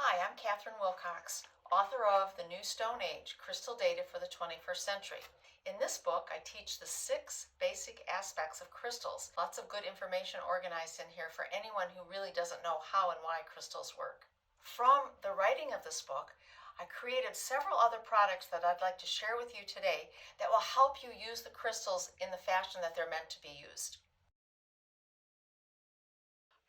Hi, I'm Catherine Wilcox, author of The New Stone Age, Crystal Data for the 21st Century. In this book, I teach the 6 basic aspects of crystals. Lots of good information organized in here for anyone who really doesn't know how and why crystals work. From the writing of this book, I created several other products that I'd like to share with you today that will help you use the crystals in the fashion that they're meant to be used.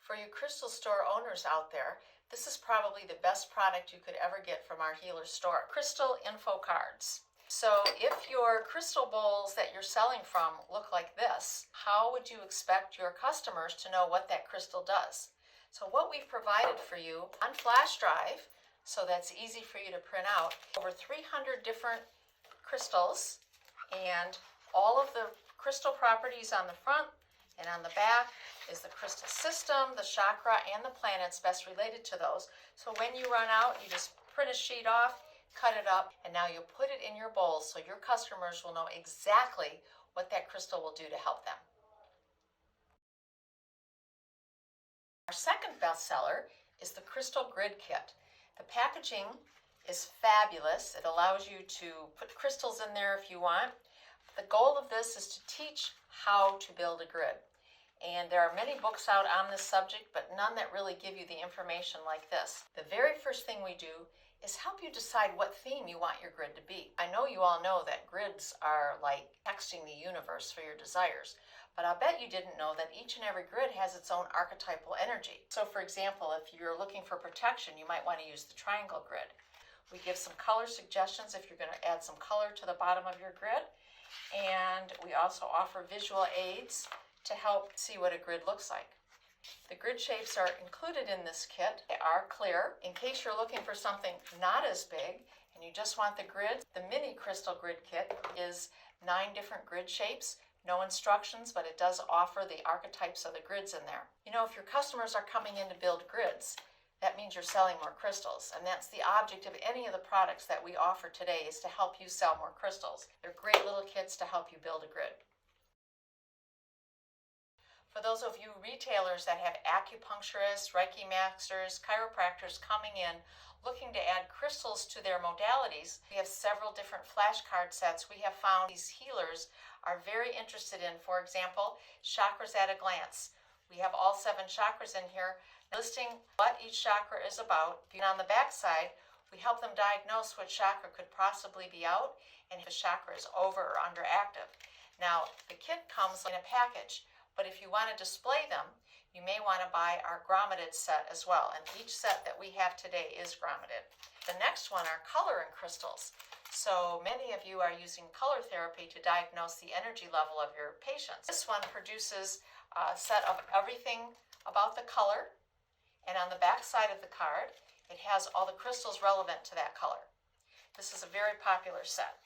For you crystal store owners out there, this is probably the best product you could ever get from our healer store. Crystal info cards. So if your crystal bowls that you're selling from look like this, how would you expect your customers to know what that crystal does? So what we've provided for you on flash drive, so that's easy for you to print out, over 300 different crystals and all of the crystal properties on the front and on the back is the crystal system, the chakra, and the planets best related to those. So when you run out, you just print a sheet off, cut it up, and now you put it in your bowls so your customers will know exactly what that crystal will do to help them. Our second bestseller is the Crystal Grid Kit. The packaging is fabulous. It allows you to put crystals in there if you want. The goal of this is to teach how to build a grid. And there are many books out on this subject, but none that really give you the information like this. The very first thing we do is help you decide what theme you want your grid to be. I know you all know that grids are like texting the universe for your desires, but I'll bet you didn't know that each and every grid has its own archetypal energy. So for example, if you're looking for protection, you might want to use the triangle grid. We give some color suggestions if you're going to add some color to the bottom of your grid, and we also offer visual aids to help see what a grid looks like. The grid shapes are included in this kit. They are clear. In case you're looking for something not as big and you just want the grid, the mini crystal grid kit is 9 different grid shapes. No instructions, but it does offer the archetypes of the grids in there. You know, if your customers are coming in to build grids, that means you're selling more crystals, and that's the object of any of the products that we offer today, is to help you sell more crystals. They're great little kits to help you build a grid. For those of you retailers that have acupuncturists, Reiki masters, chiropractors coming in looking to add crystals to their modalities, we have several different flashcard sets we have found these healers are very interested in. For example, chakras at a glance. We have all 7 chakras in here, listing what each chakra is about. And on the back side, we help them diagnose what chakra could possibly be out and if a chakra is over or underactive. Now, the kit comes in a package, but if you want to display them, you may want to buy our grommeted set as well. And each set that we have today is grommeted. The next one are coloring crystals. So many of you are using color therapy to diagnose the energy level of your patients. This one produces a set of everything about the color, and on the back side of the card, it has all the crystals relevant to that color. This is a very popular set.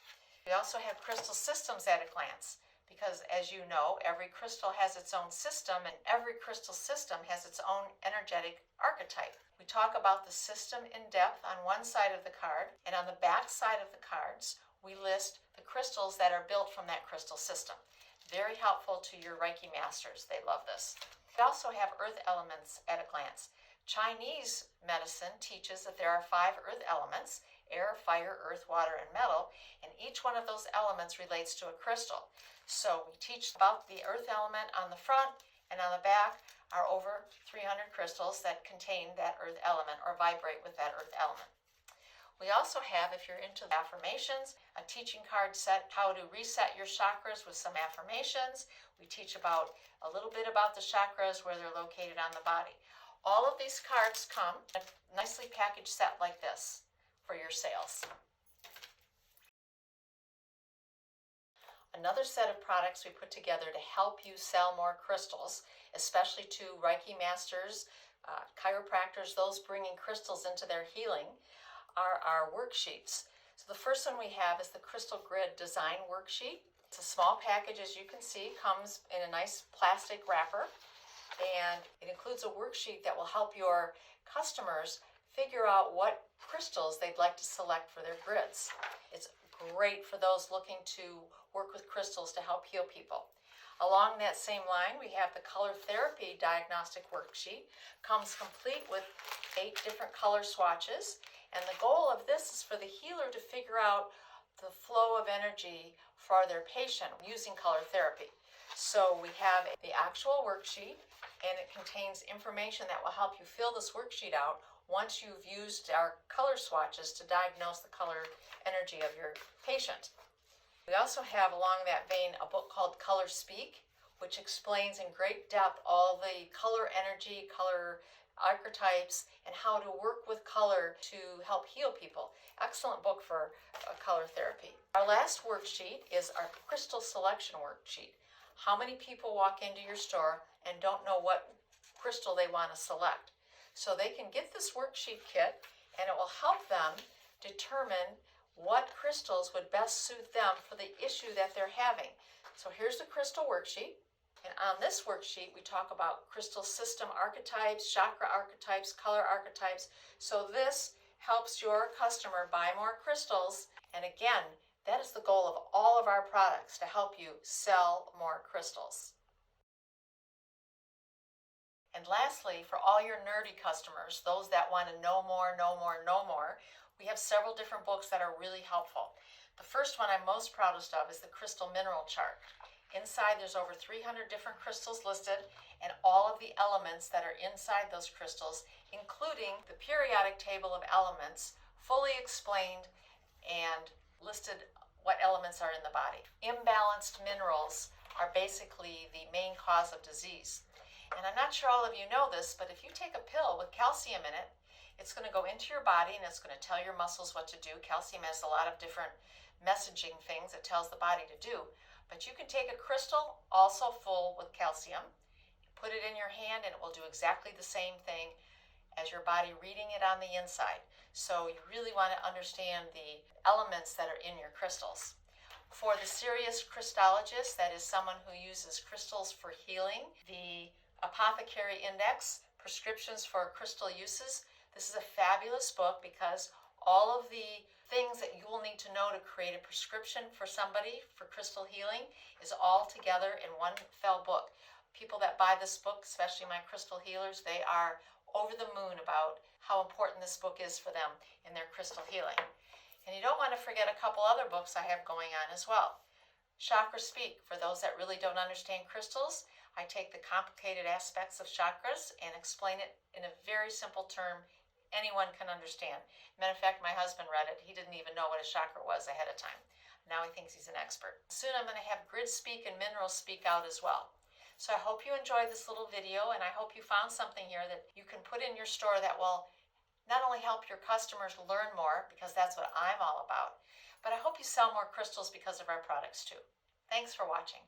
We also have crystal systems at a glance, because as you know, every crystal has its own system, and every crystal system has its own energetic archetype. We talk about the system in depth on one side of the card, and on the back side of the cards, we list the crystals that are built from that crystal system. Very helpful to your Reiki masters. They love this. We also have earth elements at a glance. Chinese medicine teaches that there are 5 earth elements: air, fire, earth, water, and metal, and each one of those elements relates to a crystal. So we teach about the earth element on the front, and on the back are over 300 crystals that contain that earth element or vibrate with that earth element. We also have, if you're into affirmations, a teaching card set, how to reset your chakras with some affirmations. We teach about a little bit about the chakras, where they're located on the body. All of these cards come in a nicely packaged set like this for your sales. Another set of products we put together to help you sell more crystals, especially to Reiki masters, chiropractors, those bringing crystals into their healing, are our worksheets. So the first one we have is the Crystal Grid Design Worksheet. It's a small package, as you can see, comes in a nice plastic wrapper, and it includes a worksheet that will help your customers figure out what crystals they'd like to select for their grids. It's great for those looking to work with crystals to help heal people. Along that same line, we have the color therapy diagnostic worksheet. Comes complete with 8 different color swatches. And the goal of this is for the healer to figure out the flow of energy for their patient using color therapy. So we have the actual worksheet, and it contains information that will help you fill this worksheet out once you've used our color swatches to diagnose the color energy of your patient. We also have, along that vein, a book called Color Speak, which explains in great depth all the color energy, color archetypes, and how to work with color to help heal people. Excellent book for color therapy. Our last worksheet is our crystal selection worksheet. How many people walk into your store and don't know what crystal they want to select? So they can get this worksheet kit, and it will help them determine what crystals would best suit them for the issue that they're having. So here's the crystal worksheet. And on this worksheet, we talk about crystal system archetypes, chakra archetypes, color archetypes. So this helps your customer buy more crystals. And again, that is the goal of all of our products, to help you sell more crystals. And lastly, for all your nerdy customers, those that want to know more, we have several different books that are really helpful. The first one I'm most proudest of is the Crystal Mineral Chart. Inside there's over 300 different crystals listed, and all of the elements that are inside those crystals, including the periodic table of elements, fully explained and listed what elements are in the body. Imbalanced minerals are basically the main cause of disease. And I'm not sure all of you know this, but if you take a pill with calcium in it, it's going to go into your body and it's going to tell your muscles what to do. Calcium has a lot of different messaging things it tells the body to do. But you can take a crystal also full with calcium, put it in your hand, and it will do exactly the same thing as your body reading it on the inside. So you really want to understand the elements that are in your crystals. For the serious crystallogist, that is someone who uses crystals for healing, the Apothecary Index, Prescriptions for Crystal Uses. This is a fabulous book because all of the things that you will need to know to create a prescription for somebody for crystal healing is all together in one fell book. People that buy this book, especially my crystal healers, they are over the moon about how important this book is for them in their crystal healing. And you don't want to forget a couple other books I have going on as well. Chakra Speak, for those that really don't understand crystals, I take the complicated aspects of chakras and explain it in a very simple term anyone can understand. Matter of fact, my husband read it. He didn't even know what a chakra was ahead of time. Now he thinks he's an expert. Soon I'm going to have Grid Speak and Mineral Speak out as well. So I hope you enjoyed this little video, and I hope you found something here that you can put in your store that will not only help your customers learn more, because that's what I'm all about, but I hope you sell more crystals because of our products too. Thanks for watching.